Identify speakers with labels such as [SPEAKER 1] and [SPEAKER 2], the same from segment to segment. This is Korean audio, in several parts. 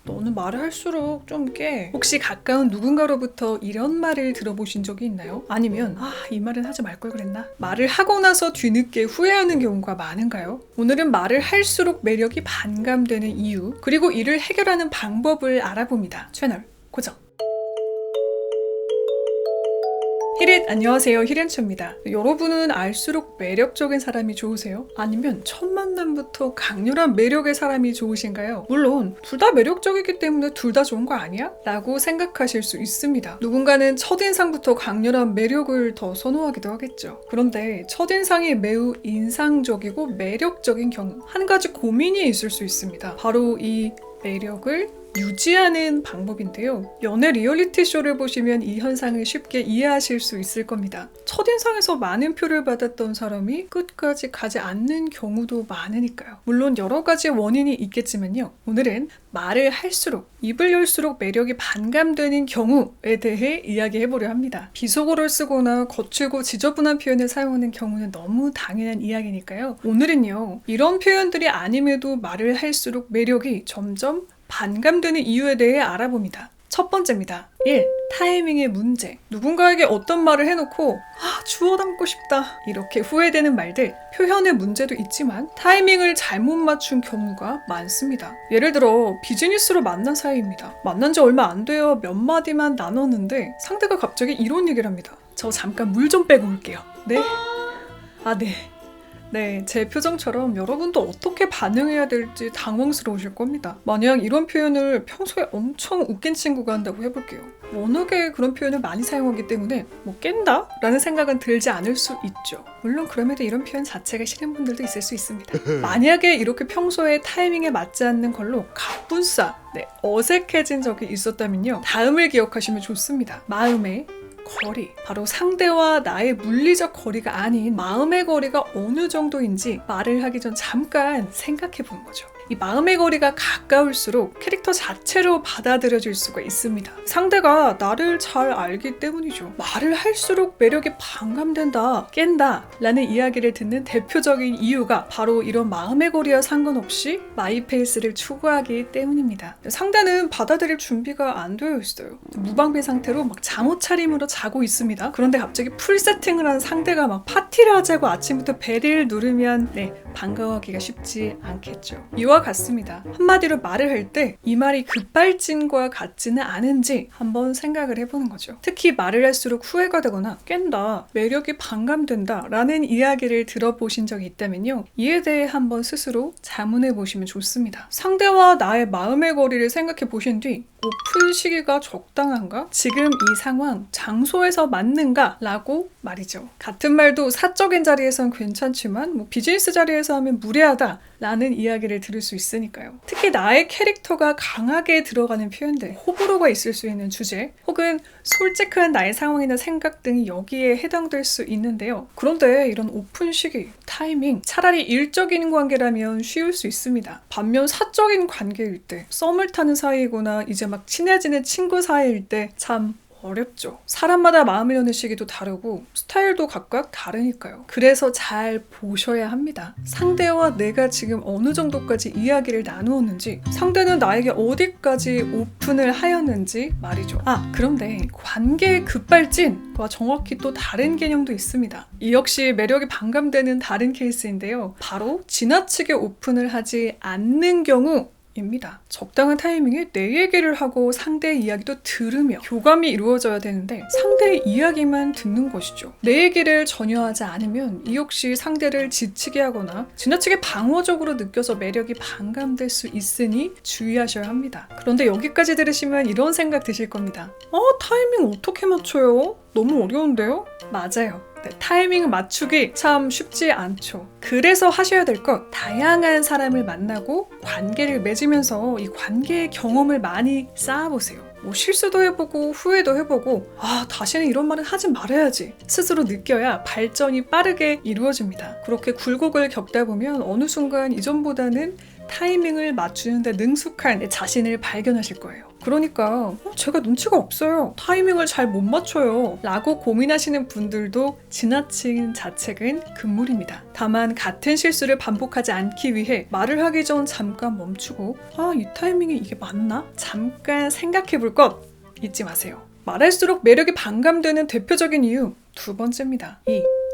[SPEAKER 1] 너는 말을 할수록 좀 깨. 혹시 가까운 누군가로부터 이런 말을 들어보신 적이 있나요? 아니면 이 말은 하지 말 걸 그랬나? 말을 하고 나서 뒤늦게 후회하는 경우가 많은가요? 오늘은 말을 할수록 매력이 반감되는 이유, 그리고 이를 해결하는 방법을 알아봅니다. 채널 고정! 히릿, 안녕하세요. 히렌초입니다. 여러분은 알수록 매력적인 사람이 좋으세요? 아니면 첫 만남부터 강렬한 매력의 사람이 좋으신가요? 물론 둘 다 매력적이기 때문에 둘 다 좋은 거 아니야? 라고 생각하실 수 있습니다. 누군가는 첫인상부터 강렬한 매력을 더 선호하기도 하겠죠. 그런데 첫인상이 매우 인상적이고 매력적인 경우 한 가지 고민이 있을 수 있습니다. 바로 이 매력을 유지하는 방법인데요. 연애 리얼리티 쇼를 보시면 이 현상을 쉽게 이해하실 수 있을 겁니다. 첫인상에서 많은 표를 받았던 사람이 끝까지 가지 않는 경우도 많으니까요. 물론 여러 가지 원인이 있겠지만요. 오늘은 말을 할수록, 입을 열수록 매력이 반감되는 경우에 대해 이야기해보려 합니다. 비속어를 쓰거나 거칠고 지저분한 표현을 사용하는 경우는 너무 당연한 이야기니까요. 오늘은요, 이런 표현들이 아님에도 말을 할수록 매력이 점점 반감되는 이유에 대해 알아봅니다. 첫 번째입니다. 1. 타이밍의 문제. 누군가에게 어떤 말을 해놓고 주워 담고 싶다 이렇게 후회되는 말들, 표현의 문제도 있지만 타이밍을 잘못 맞춘 경우가 많습니다. 예를 들어 비즈니스로 만난 사이입니다. 만난 지 얼마 안 돼요. 몇 마디만 나눴는데 상대가 갑자기 이런 얘기를 합니다. 저 잠깐 물 좀 빼고 올게요. 네? 네, 제 표정처럼 여러분도 어떻게 반응해야 될지 당황스러우실 겁니다. 만약 이런 표현을 평소에 엄청 웃긴 친구가 한다고 해볼게요. 워낙에 그런 표현을 많이 사용하기 때문에 깬다? 라는 생각은 들지 않을 수 있죠. 물론 그럼에도 이런 표현 자체가 싫은 분들도 있을 수 있습니다. 만약에 이렇게 평소에 타이밍에 맞지 않는 걸로 갑분싸, 어색해진 적이 있었다면요. 다음을 기억하시면 좋습니다. 마음의 거리, 바로 상대와 나의 물리적 거리가 아닌 마음의 거리가 어느 정도인지 말을 하기 전 잠깐 생각해 보는 거죠. 이 마음의 거리가 가까울수록 캐릭터 자체로 받아들여질 수가 있습니다. 상대가 나를 잘 알기 때문이죠. 말을 할수록 매력이 반감된다, 깬다 라는 이야기를 듣는 대표적인 이유가 바로 이런 마음의 거리와 상관없이 마이페이스를 추구하기 때문입니다. 상대는 받아들일 준비가 안 되어 있어요. 무방비 상태로 막 잠옷 차림으로 자고 있습니다. 그런데 갑자기 풀 세팅을 한 상대가 막 파티를 하자고 아침부터 벨을 누르면 반가워하기가 쉽지 않겠죠. 이와 같습니다. 한마디로 말을 할 때 이 말이 급발진과 같지는 않은지 한번 생각을 해보는 거죠. 특히 말을 할수록 후회가 되거나 깬다, 매력이 반감된다 라는 이야기를 들어보신 적이 있다면요. 이에 대해 한번 스스로 자문해 보시면 좋습니다. 상대와 나의 마음의 거리를 생각해 보신 뒤 오픈 시기가 적당한가? 지금 이 상황, 장소에서 맞는가? 라고 말이죠. 같은 말도 사적인 자리에선 괜찮지만 비즈니스 자리에서 하면 무례하다 라는 이야기를 들을 수 있으니까요. 특히 나의 캐릭터가 강하게 들어가는 표현들, 호불호가 있을 수 있는 주제, 혹은 솔직한 나의 상황이나 생각 등이 여기에 해당될 수 있는데요. 그런데 이런 오픈 시기, 타이밍, 차라리 일적인 관계라면 쉬울 수 있습니다. 반면 사적인 관계일 때, 썸을 타는 사이이거나 이제 막 친해지는 친구 사이일 때 참 어렵죠. 사람마다 마음을 여는 시기도 다르고 스타일도 각각 다르니까요. 그래서 잘 보셔야 합니다. 상대와 내가 지금 어느 정도까지 이야기를 나누었는지, 상대는 나에게 어디까지 오픈을 하였는지 말이죠. 그런데 관계의 급발진과 정확히 또 다른 개념도 있습니다. 이 역시 매력이 반감되는 다른 케이스인데요. 바로 지나치게 오픈을 하지 않는 경우 입니다. 적당한 타이밍에 내 얘기를 하고 상대의 이야기도 들으며 교감이 이루어져야 되는데 상대의 이야기만 듣는 것이죠. 내 얘기를 전혀 하지 않으면 이 역시 상대를 지치게 하거나 지나치게 방어적으로 느껴서 매력이 반감될 수 있으니 주의하셔야 합니다. 그런데 여기까지 들으시면 이런 생각 드실 겁니다. 타이밍 어떻게 맞춰요? 너무 어려운데요? 맞아요. 타이밍 맞추기 참 쉽지 않죠. 그래서 하셔야 될 것, 다양한 사람을 만나고 관계를 맺으면서 이 관계의 경험을 많이 쌓아보세요. 실수도 해보고 후회도 해보고 다시는 이런 말은 하지 말아야지 스스로 느껴야 발전이 빠르게 이루어집니다. 그렇게 굴곡을 겪다 보면 어느 순간 이전보다는 타이밍을 맞추는 데 능숙한 자신을 발견하실 거예요. 그러니까 제가 눈치가 없어요. 타이밍을 잘 못 맞춰요. 라고 고민하시는 분들도 지나친 자책은 금물입니다. 다만 같은 실수를 반복하지 않기 위해 말을 하기 전 잠깐 멈추고 이 타이밍에 이게 맞나? 잠깐 생각해 볼 것 잊지 마세요. 말할수록 매력이 반감되는 대표적인 이유 두 번째입니다.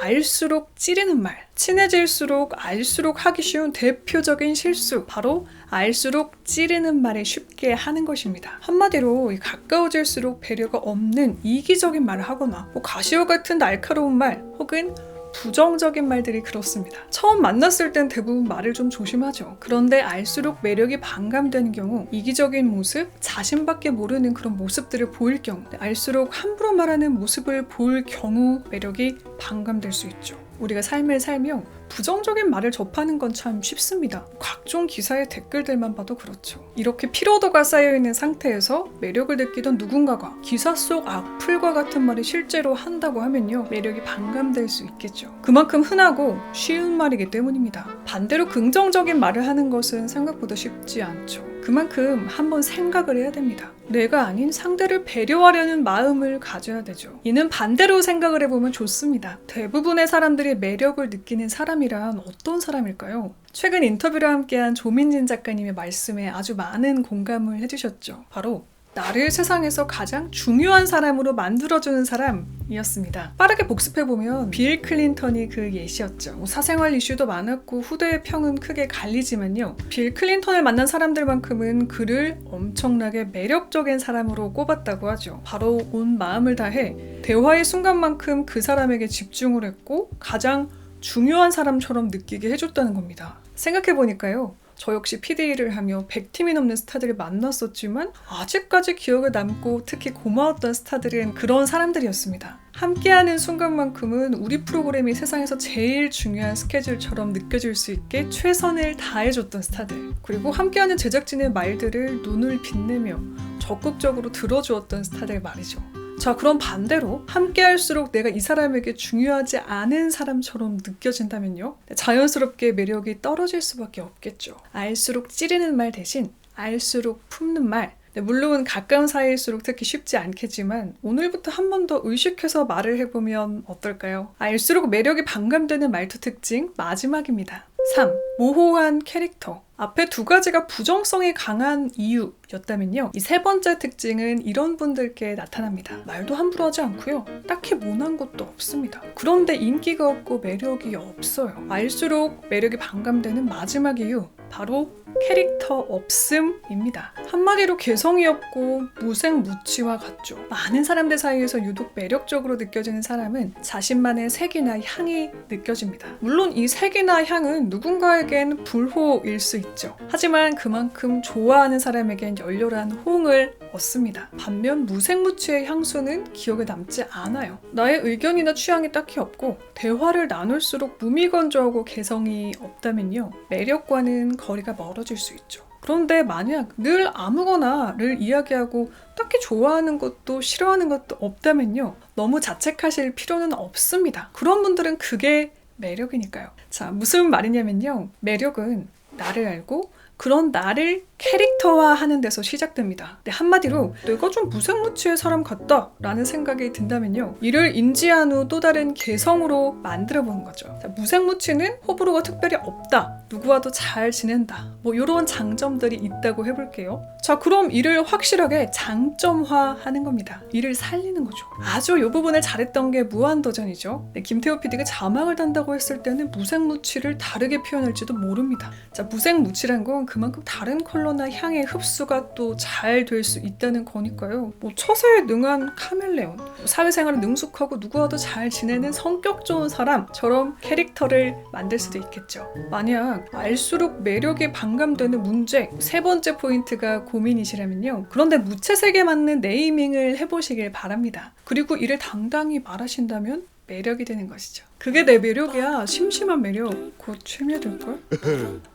[SPEAKER 1] 알수록 찌르는 말. 친해질수록 알수록 하기 쉬운 대표적인 실수. 바로 알수록 찌르는 말을 쉽게 하는 것입니다. 한마디로 가까워질수록 배려가 없는 이기적인 말을 하거나 가시와 같은 날카로운 말 혹은 부정적인 말들이 그렇습니다. 처음 만났을 땐 대부분 말을 좀 조심하죠. 그런데 알수록 매력이 반감되는 경우 이기적인 모습, 자신밖에 모르는 그런 모습들을 보일 경우 알수록 함부로 말하는 모습을 볼 경우 매력이 반감될 수 있죠. 우리가 삶을 살며 부정적인 말을 접하는 건 참 쉽습니다. 각종 기사의 댓글들만 봐도 그렇죠. 이렇게 피로도가 쌓여있는 상태에서 매력을 느끼던 누군가가 기사 속 악플과 같은 말을 실제로 한다고 하면요, 매력이 반감될 수 있겠죠. 그만큼 흔하고 쉬운 말이기 때문입니다. 반대로 긍정적인 말을 하는 것은 생각보다 쉽지 않죠. 그만큼 한번 생각을 해야 됩니다. 내가 아닌 상대를 배려하려는 마음을 가져야 되죠. 이는 반대로 생각을 해보면 좋습니다. 대부분의 사람들이 매력을 느끼는 사람이란 어떤 사람일까요? 최근 인터뷰를 함께한 조민진 작가님의 말씀에 아주 많은 공감을 해주셨죠. 바로 나를 세상에서 가장 중요한 사람으로 만들어주는 사람이었습니다. 빠르게 복습해보면 빌 클린턴이 그 예시였죠. 사생활 이슈도 많았고 후대의 평은 크게 갈리지만요, 빌 클린턴을 만난 사람들만큼은 그를 엄청나게 매력적인 사람으로 꼽았다고 하죠. 바로 온 마음을 다해 대화의 순간만큼 그 사람에게 집중을 했고 가장 중요한 사람처럼 느끼게 해줬다는 겁니다. 생각해보니까요, 저 역시 PD를 하며 100팀이 넘는 스타들을 만났었지만 아직까지 기억에 남고 특히 고마웠던 스타들은 그런 사람들이었습니다. 함께하는 순간만큼은 우리 프로그램이 세상에서 제일 중요한 스케줄처럼 느껴질 수 있게 최선을 다해줬던 스타들, 그리고 함께하는 제작진의 말들을 눈을 빛내며 적극적으로 들어주었던 스타들 말이죠. 자, 그럼 반대로 함께 할수록 내가 이 사람에게 중요하지 않은 사람처럼 느껴진다면요, 자연스럽게 매력이 떨어질 수밖에 없겠죠. 알수록 찌르는 말 대신 알수록 품는 말. 물론 가까운 사이일수록 특히 쉽지 않겠지만 오늘부터 한 번 더 의식해서 말을 해보면 어떨까요? 알수록 매력이 반감되는 말투 특징 마지막입니다. 3. 모호한 캐릭터. 앞에 두 가지가 부정성이 강한 이유였다면요, 이 세 번째 특징은 이런 분들께 나타납니다. 말도 함부로 하지 않고요, 딱히 모난 것도 없습니다. 그런데 인기가 없고 매력이 없어요. 알수록 매력이 반감되는 마지막 이유, 바로 캐릭터 없음입니다. 한마디로 개성이 없고 무색무취와 같죠. 많은 사람들 사이에서 유독 매력적으로 느껴지는 사람은 자신만의 색이나 향이 느껴집니다. 물론 이 색이나 향은 누군가에겐 불호일 수 있죠. 하지만 그만큼 좋아하는 사람에겐 열렬한 호응을 얻습니다. 반면 무색무취의 향수는 기억에 남지 않아요. 나의 의견이나 취향이 딱히 없고 대화를 나눌수록 무미건조하고 개성이 없다면요, 매력과는 거리가 멀어질 수 있죠. 그런데 만약 늘 아무거나를 이야기하고 딱히 좋아하는 것도 싫어하는 것도 없다면요, 너무 자책하실 필요는 없습니다. 그런 분들은 그게 매력이니까요. 자, 무슨 말이냐면요, 매력은 나를 알고 그런 나를 캐릭터화하는 데서 시작됩니다. 한마디로 내가 좀 무색무취의 사람 같다 라는 생각이 든다면요, 이를 인지한 후 또 다른 개성으로 만들어보는 거죠. 자, 무색무취는 호불호가 특별히 없다, 누구와도 잘 지낸다, 이런 장점들이 있다고 해볼게요. 자, 그럼 이를 확실하게 장점화하는 겁니다. 이를 살리는 거죠. 아주 이 부분을 잘했던 게 무한도전이죠. 김태호 PD가 자막을 단다고 했을 때는 무색무취를 다르게 표현할지도 모릅니다. 자, 무색무취란 건 그만큼 다른 컬러나 향의 흡수가 또 잘 될 수 있다는 거니까요. 처세에 능한 카멜레온, 사회생활에 능숙하고 누구와도 잘 지내는 성격 좋은 사람처럼 캐릭터를 만들 수도 있겠죠. 만약 알수록 매력에 반감되는 문제, 세 번째 포인트가 고민이시라면요, 그런데 무채색에 맞는 네이밍을 해보시길 바랍니다. 그리고 이를 당당히 말하신다면 매력이 되는 것이죠. 그게 내 매력이야. 심심한 매력. 곧 취미될걸?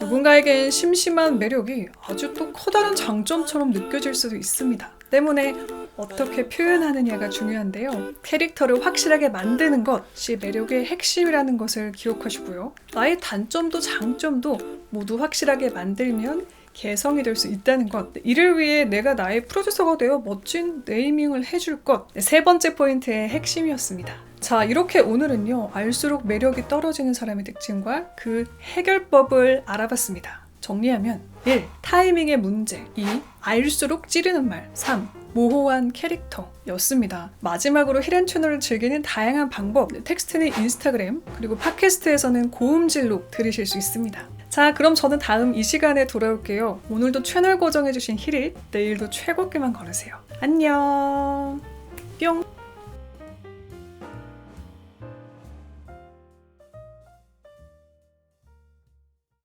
[SPEAKER 1] 누군가에겐 심심한 매력이 아주 또 커다란 장점처럼 느껴질 수도 있습니다. 때문에 어떻게 표현하느냐가 중요한데요, 캐릭터를 확실하게 만드는 것이 매력의 핵심이라는 것을 기억하시고요, 나의 단점도 장점도 모두 확실하게 만들면 개성이 될 수 있다는 것. 이를 위해 내가 나의 프로듀서가 되어 멋진 네이밍을 해줄 것. 세 번째 포인트의 핵심이었습니다. 자, 이렇게 오늘은요, 알수록 매력이 떨어지는 사람의 특징과 그 해결법을 알아봤습니다. 정리하면 1. 타이밍의 문제. 2. 알수록 찌르는 말. 3. 모호한 캐릭터였습니다. 마지막으로 히든 채널을 즐기는 다양한 방법, 텍스트는 인스타그램, 그리고 팟캐스트에서는 고음질로 들으실 수 있습니다. 자, 그럼 저는 다음 이 시간에 돌아올게요. 오늘도 채널 고정해주신 히릿, 내일도 최고께만 걸으세요. 안녕. 뿅.